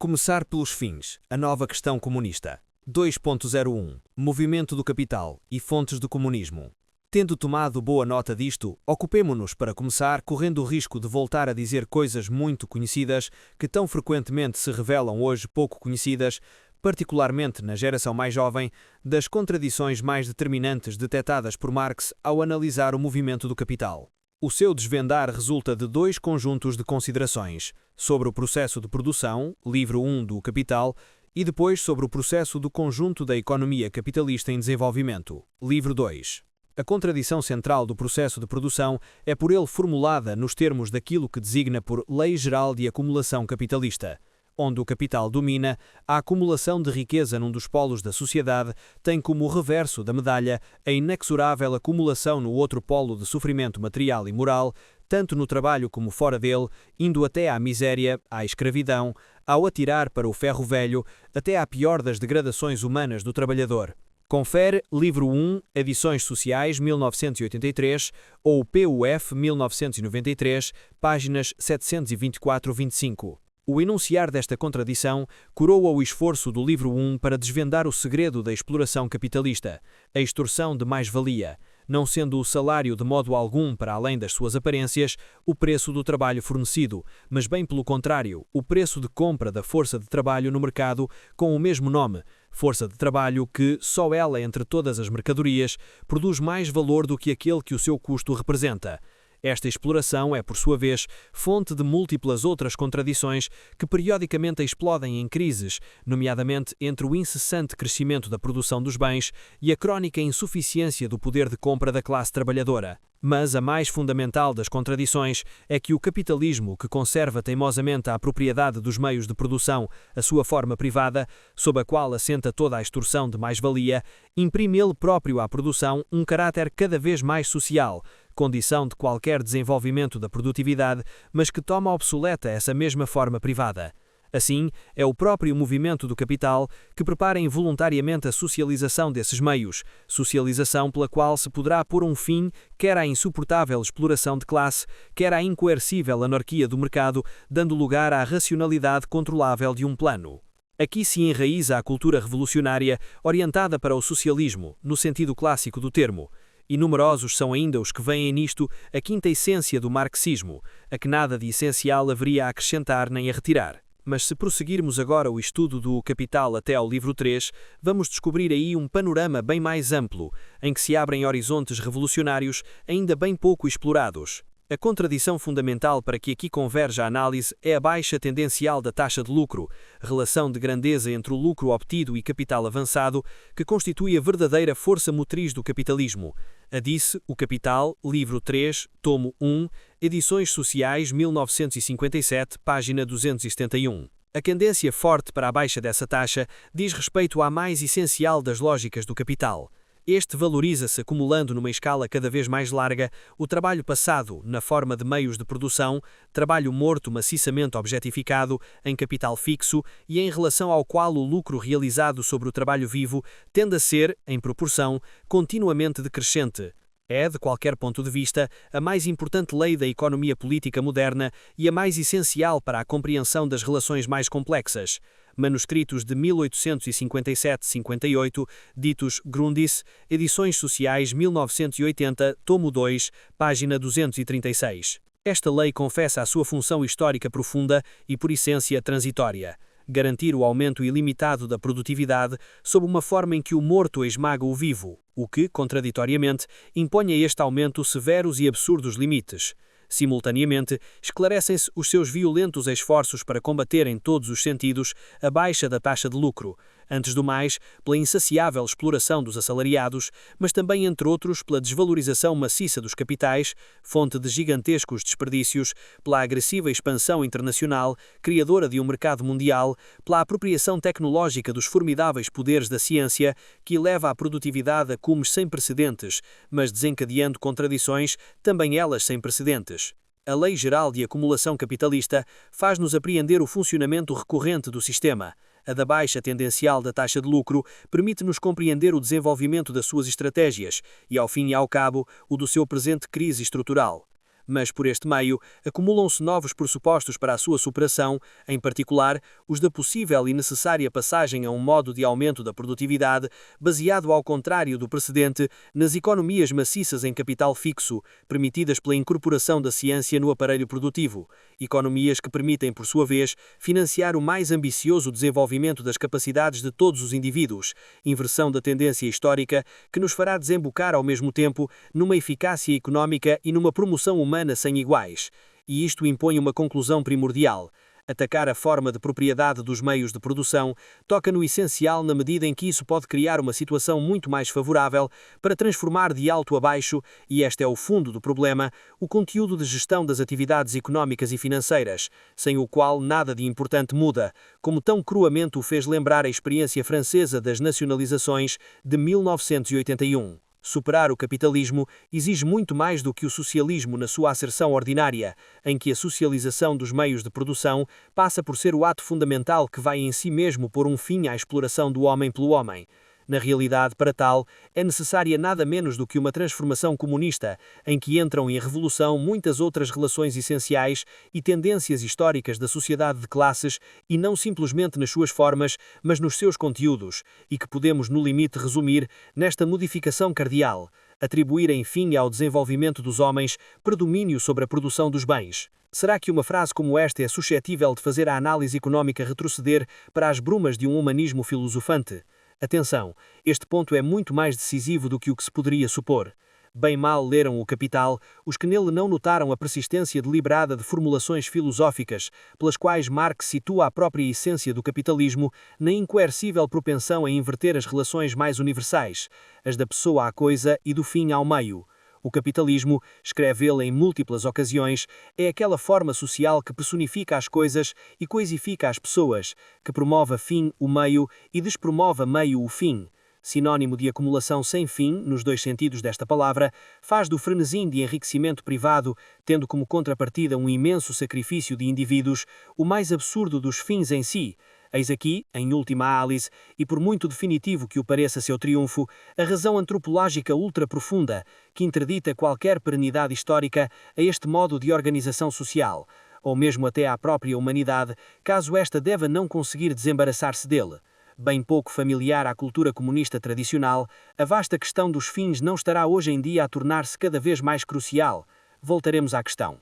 Começar pelos fins, a nova questão comunista. 2.01 Movimento do capital e fontes do comunismo. Tendo tomado boa nota disto, ocupemo-nos, para começar, correndo o risco de voltar a dizer coisas muito conhecidas que tão frequentemente se revelam hoje pouco conhecidas, particularmente na geração mais jovem, das contradições mais determinantes detectadas por Marx ao analisar o movimento do capital. O seu desvendar resulta de dois conjuntos de considerações, sobre o processo de produção, livro 1 do Capital, e depois sobre o processo do conjunto da economia capitalista em desenvolvimento, livro 2. A contradição central do processo de produção é por ele formulada nos termos daquilo que designa por Lei Geral de Acumulação Capitalista, onde o capital domina, a acumulação de riqueza num dos polos da sociedade tem como reverso da medalha a inexorável acumulação no outro polo de sofrimento material e moral, tanto no trabalho como fora dele, indo até à miséria, à escravidão, ao atirar para o ferro velho, até à pior das degradações humanas do trabalhador. Confere livro 1, Edições Sociais, 1983, ou PUF 1993, páginas 724-25. O enunciar desta contradição coroa o esforço do livro 1 para desvendar o segredo da exploração capitalista, a extorsão de mais-valia, não sendo o salário de modo algum, para além das suas aparências, o preço do trabalho fornecido, mas bem pelo contrário, o preço de compra da força de trabalho no mercado com o mesmo nome, força de trabalho que, só ela entre todas as mercadorias, produz mais valor do que aquele que o seu custo representa. Esta exploração é, por sua vez, fonte de múltiplas outras contradições que periodicamente explodem em crises, nomeadamente entre o incessante crescimento da produção dos bens e a crónica insuficiência do poder de compra da classe trabalhadora. Mas a mais fundamental das contradições é que o capitalismo, que conserva teimosamente a propriedade dos meios de produção, a sua forma privada, sob a qual assenta toda a extorsão de mais-valia, imprime ele próprio à produção um caráter cada vez mais social, condição de qualquer desenvolvimento da produtividade, mas que toma obsoleta essa mesma forma privada. Assim, é o próprio movimento do capital que prepara involuntariamente a socialização desses meios, socialização pela qual se poderá pôr um fim quer à insuportável exploração de classe, quer à incoercível anarquia do mercado, dando lugar à racionalidade controlável de um plano. Aqui se enraiza a cultura revolucionária orientada para o socialismo, no sentido clássico do termo. E numerosos são ainda os que veem nisto a quinta essência do marxismo, a que nada de essencial haveria a acrescentar nem a retirar. Mas se prosseguirmos agora o estudo do Capital até ao livro 3, vamos descobrir aí um panorama bem mais amplo, em que se abrem horizontes revolucionários ainda bem pouco explorados. A contradição fundamental para que aqui converge a análise é a baixa tendencial da taxa de lucro, relação de grandeza entre o lucro obtido e capital avançado, que constitui a verdadeira força motriz do capitalismo. A disse O Capital, livro 3, tomo 1, Edições Sociais, 1957, página 271. A tendência forte para a baixa dessa taxa diz respeito à mais essencial das lógicas do capital. Este valoriza-se acumulando numa escala cada vez mais larga o trabalho passado na forma de meios de produção, trabalho morto maciçamente objetificado em capital fixo e em relação ao qual o lucro realizado sobre o trabalho vivo tende a ser, em proporção, continuamente decrescente. É, de qualquer ponto de vista, a mais importante lei da economia política moderna e a mais essencial para a compreensão das relações mais complexas. Manuscritos de 1857-58, ditos Grundrisse, Edições Sociais 1980, tomo 2, página 236. Esta lei confessa a sua função histórica profunda e, por essência, transitória. Garantir o aumento ilimitado da produtividade sob uma forma em que o morto esmaga o vivo, o que, contraditoriamente, impõe a este aumento severos e absurdos limites. Simultaneamente, esclarecem-se os seus violentos esforços para combater em todos os sentidos a baixa da taxa de lucro, antes do mais, pela insaciável exploração dos assalariados, mas também, entre outros, pela desvalorização maciça dos capitais, fonte de gigantescos desperdícios, pela agressiva expansão internacional, criadora de um mercado mundial, pela apropriação tecnológica dos formidáveis poderes da ciência, que eleva a produtividade a cumes sem precedentes, mas desencadeando contradições, também elas sem precedentes. A Lei Geral de Acumulação Capitalista faz-nos apreender o funcionamento recorrente do sistema. A da baixa tendencial da taxa de lucro permite-nos compreender o desenvolvimento das suas estratégias e, ao fim e ao cabo, o do seu presente crise estrutural. mas por este meio acumulam-se novos pressupostos para a sua superação, em particular os da possível e necessária passagem a um modo de aumento da produtividade baseado ao contrário do precedente nas economias maciças em capital fixo, permitidas pela incorporação da ciência no aparelho produtivo, economias que permitem, por sua vez, financiar o mais ambicioso desenvolvimento das capacidades de todos os indivíduos, inversão da tendência histórica que nos fará desembocar ao mesmo tempo numa eficácia económica e numa promoção humana sem iguais. E isto impõe uma conclusão primordial. Atacar a forma de propriedade dos meios de produção toca no essencial na medida em que isso pode criar uma situação muito mais favorável para transformar de alto a baixo, e este é o fundo do problema, o conteúdo de gestão das atividades económicas e financeiras, sem o qual nada de importante muda, como tão cruamente o fez lembrar a experiência francesa das nacionalizações de 1981. Superar o capitalismo exige muito mais do que o socialismo na sua acerção ordinária, em que a socialização dos meios de produção passa por ser o ato fundamental que vai em si mesmo pôr um fim à exploração do homem pelo homem. Na realidade, para tal, é necessária nada menos do que uma transformação comunista, em que entram em revolução muitas outras relações essenciais e tendências históricas da sociedade de classes, e não simplesmente nas suas formas, mas nos seus conteúdos, e que podemos, no limite, resumir nesta modificação cardeal: atribuir, enfim, ao desenvolvimento dos homens predomínio sobre a produção dos bens. Será que uma frase como esta é suscetível de fazer a análise económica retroceder para as brumas de um humanismo filosofante? Atenção, este ponto é muito mais decisivo do que o que se poderia supor. Bem mal leram o Capital os que nele não notaram a persistência deliberada de formulações filosóficas, pelas quais Marx situa a própria essência do capitalismo na incoercível propensão a inverter as relações mais universais, as da pessoa à coisa e do fim ao meio. O capitalismo, escreve ele em múltiplas ocasiões, é aquela forma social que personifica as coisas e coisifica as pessoas, que promove a fim o meio e despromove a meio o fim. Sinónimo de acumulação sem fim, nos dois sentidos desta palavra, faz do frenesim de enriquecimento privado, tendo como contrapartida um imenso sacrifício de indivíduos, o mais absurdo dos fins em si. Eis aqui, em última análise, e por muito definitivo que o pareça seu triunfo, a razão antropológica ultra-profunda que interdita qualquer perenidade histórica a este modo de organização social, ou mesmo até à própria humanidade, caso esta deva não conseguir desembaraçar-se dele. Bem pouco familiar à cultura comunista tradicional, a vasta questão dos fins não estará hoje em dia a tornar-se cada vez mais crucial. Voltaremos à questão.